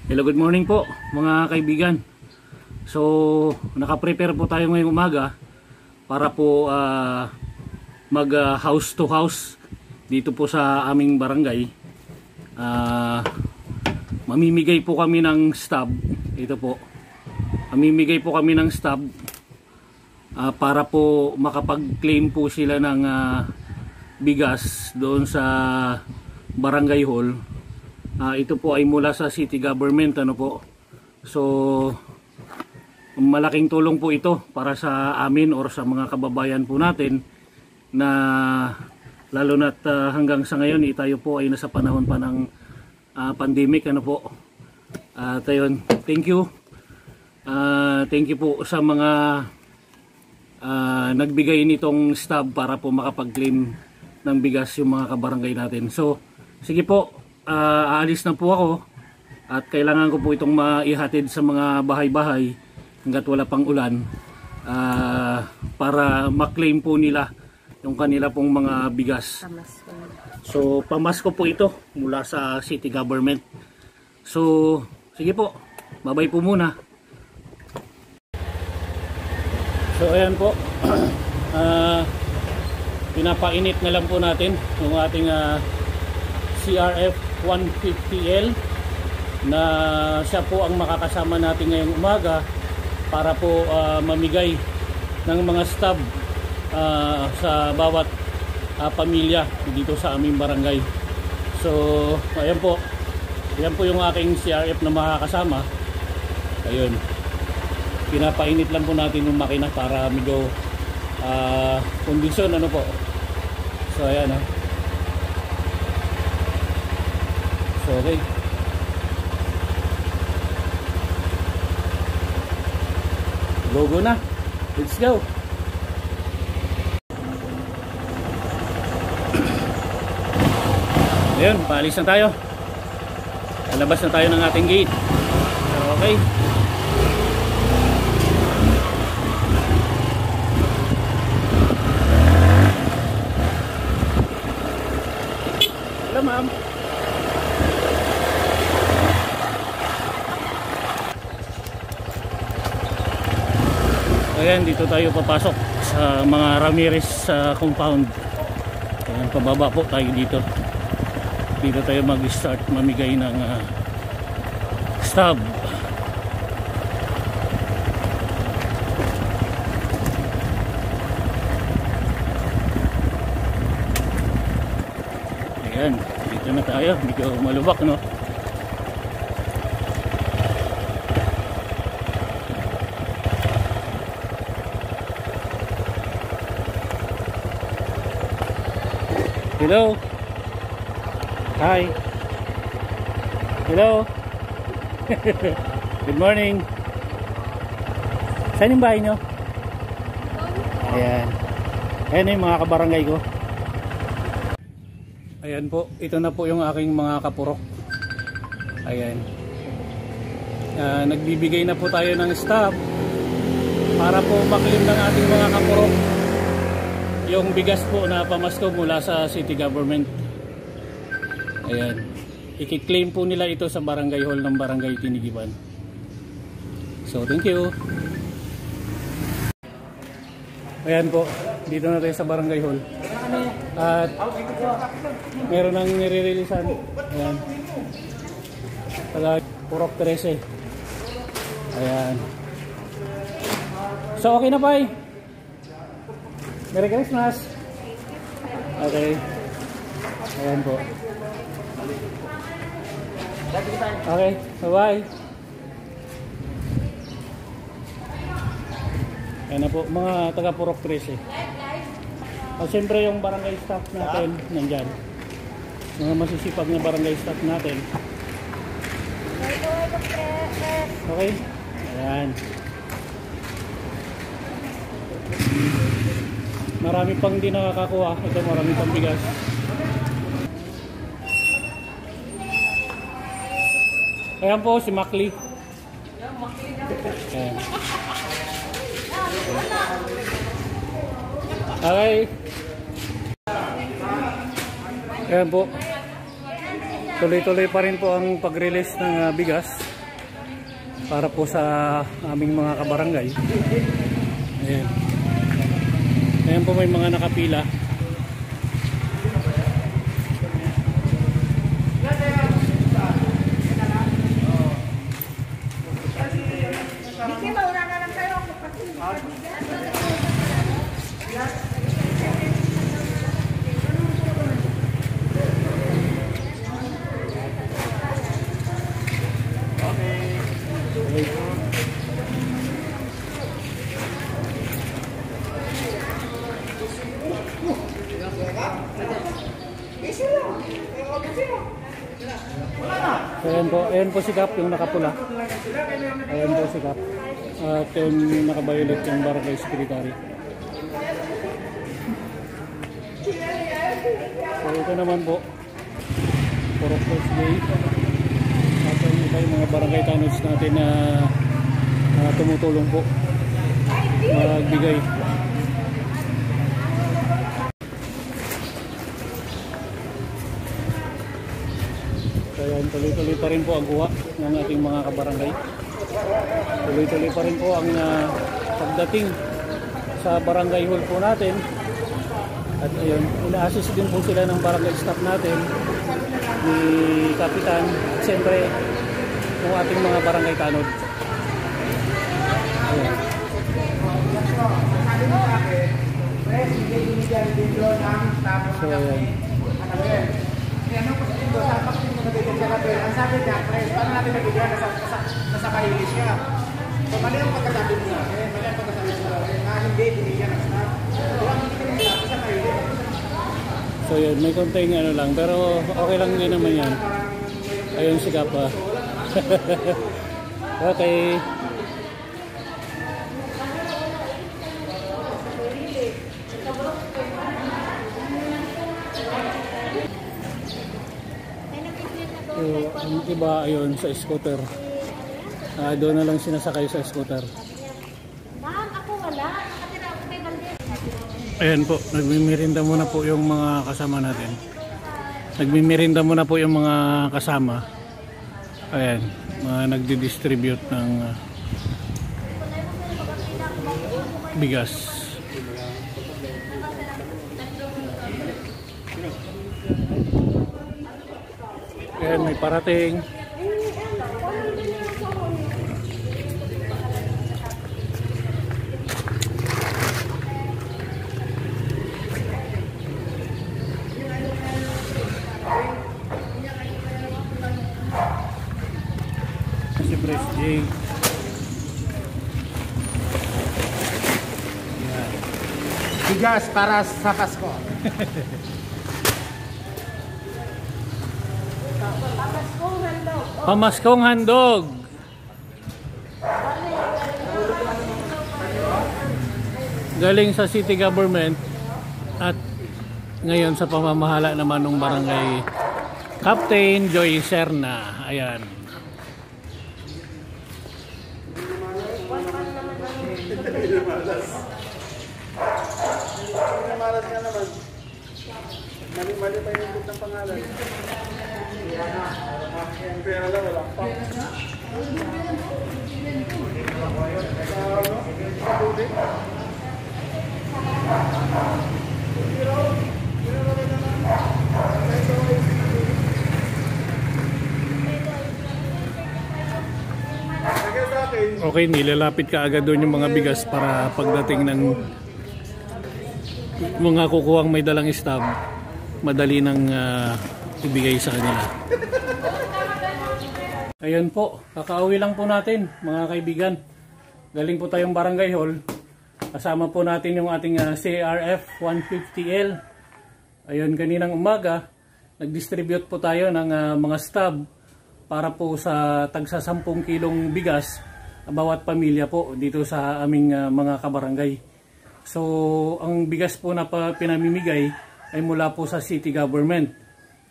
Hello, good morning po mga kaibigan. So, naka-prepare po tayo ngayong umaga para po mag house to house dito po sa aming barangay. Mamimigay po kami ng stub. Ito po. Mamimigay po kami ng stub para po makapag-claim po sila ng bigas doon sa barangay hall. Ito po ay mula sa city government, ano po. So malaking tulong po ito para sa amin or sa mga kababayan po natin na lalo na't hanggang sa ngayon tayo po ay nasa panahon pa ng pandemic, ano po. Ayun, thank you. Thank you po sa mga nagbigay nitong stub para po makapag-claim ng bigas yung mga kabarangay natin. So sige po, aalis na po ako at kailangan ko po itong maihatid sa mga bahay-bahay hanggat wala pang ulan para maklaim po nila yung kanila pong mga bigas. So pamasko po ito mula sa city government. So sige po, bye-bye po muna. So ayan po, pinapainit na lang po natin yung ating CRF 150L na siya po ang makakasama natin ngayong umaga para po mamigay ng mga stub sa bawat pamilya dito sa aming barangay. So ayan po, yan po yung aking CRF na makakasama. Ayun, pinapainit lang po natin yung makina para medyo kondisyon, ano po. So ayan So okay, go na, let's go. Ayun, paalis na tayo. Lalabas na tayo ng ating gate. So, okay. Hello ma'am. Ayan, dito tayo papasok sa mga Ramirez compound. Ayan, pababa po tayo dito. Dito tayo mag-start mamigay ng stub. Ayan, dito na tayo. Medyo malubak, no? Hello. Hi. Hello. Good morning. Saan yung bahay nyo? Ayan. Ayan yung mga kabarangay ko. Ayan po. Ito na po yung aking mga kapurok. Ayan. Nagbibigay na po tayo ng stub para po maklaim ng ating mga kapurok yung bigas po na pamasko mula sa city government. Ayan, i-claim po nila ito sa barangay hall ng barangay Tinigiban. So thank you. Ayan po, dito na tayo sa barangay hall at meron nang nire-releasean. Ayan, taga Purok 13. Ayan, so okay na pa eh. Merry Christmas. Okay. Ayan po. Okay, bye-bye. Ayan na po, mga taga Purok 13. Siyempre yung barangay staff natin nandyan. Mga masisipag na barangay staff natin. Okay. Ayan. Marami pang di nakakakuha. Ito, marami pang bigas. Ayan po si Makli. Ayan. Okay. Ayan po. Tuloy-tuloy pa rin po ang pag-release ng bigas. para po sa aming mga kabarangay. Ayan. Ayan po, may mga nakapila. Ayan po si Kap, yung nakapula. Ayan po si Kap. At yung nakabayolate yung barangay secretary. So ito naman po, for first day. At yung iba yung mga barangay tannods natin na tumutulong po magbigay. Ayan, tuloy-tuloy pa rin po ang kuha ng ating mga kabarangay. Tuloy-tuloy pa rin po ang pagdating sa barangay hall po natin. At ayun, ina-assist din po sila ng barangay staff natin, ni Kapitan, at siyempre ng ating mga barangay tanod. Ayan. So ayan. Ang sabi niya, paano natin nabigyan nasa kahili siya? So mali ang pagkasabi niya, mali ang pagkasabi niya, hindi binigyan ng staff. Hindi sa kahili. So yun, may konting ano lang, pero okay lang din naman yan. Ayun si Kapa. Okay. So, ang iba ayun sa scooter. Doon na lang sinasakay sa scooter. Ma'am, ako wala. Nakatira ako kay Valdez. Ayan po, nagmimirinda muna po yung mga kasama natin. Nagmimirinda muna po yung mga kasama. Ayan, mga nagdi-distribute ng bigas. Ayan, may parating. Si Bres J. Bigas para sa Pasko. Pamaskong handog. Galing sa city government at ngayon sa pamamahala naman ng barangay Captain Joy Serna. Ayan. Malas nga naman. Mali-mali pa yung book ng pangalan. Yung pera lang, wala pa. Okay, nilalapit ka agad doon yung mga bigas para pagdating ng mga kukuhang may dalang stab, madali nang ibigay sa kanila. Ayan po, kakauwi lang po natin mga kaibigan. Galing po tayong barangay hall. Kasama po natin yung ating CRF 150L. Ayun, kaninang umaga, nag-distribute po tayo ng mga stab para po sa tagsa 10 kilong bigas bawat pamilya po dito sa aming mga kabarangay. So, ang bigas po na pinamimigay ay mula po sa city government.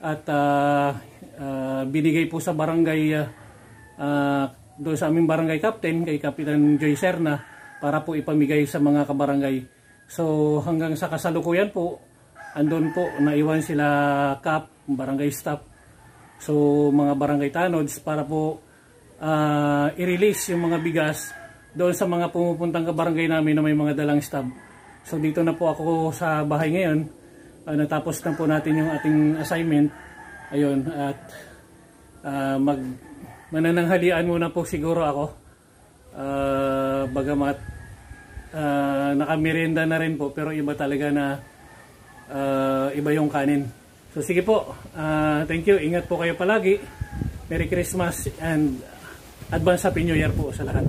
At binigay po sa barangay, doon sa aming barangay captain, kay Kapitan Joy Serna, para po ipamigay sa mga kabarangay. So, hanggang sa kasalukuyan po, andun po, naiwan sila barangay staff. So, mga barangay tanods para po i-release yung mga bigas doon sa mga pumupuntang kabarangay namin na may mga dalang stub. So dito na po ako sa bahay ngayon. Natapos na po natin yung ating assignment. Ayun, at manananghalian muna po siguro ako. Bagamat nakamerienda na rin po, pero iba talaga na iba yung kanin. So sige po, thank you, ingat po kayo palagi. Merry Christmas and Advance Happy New Year po sa lahat.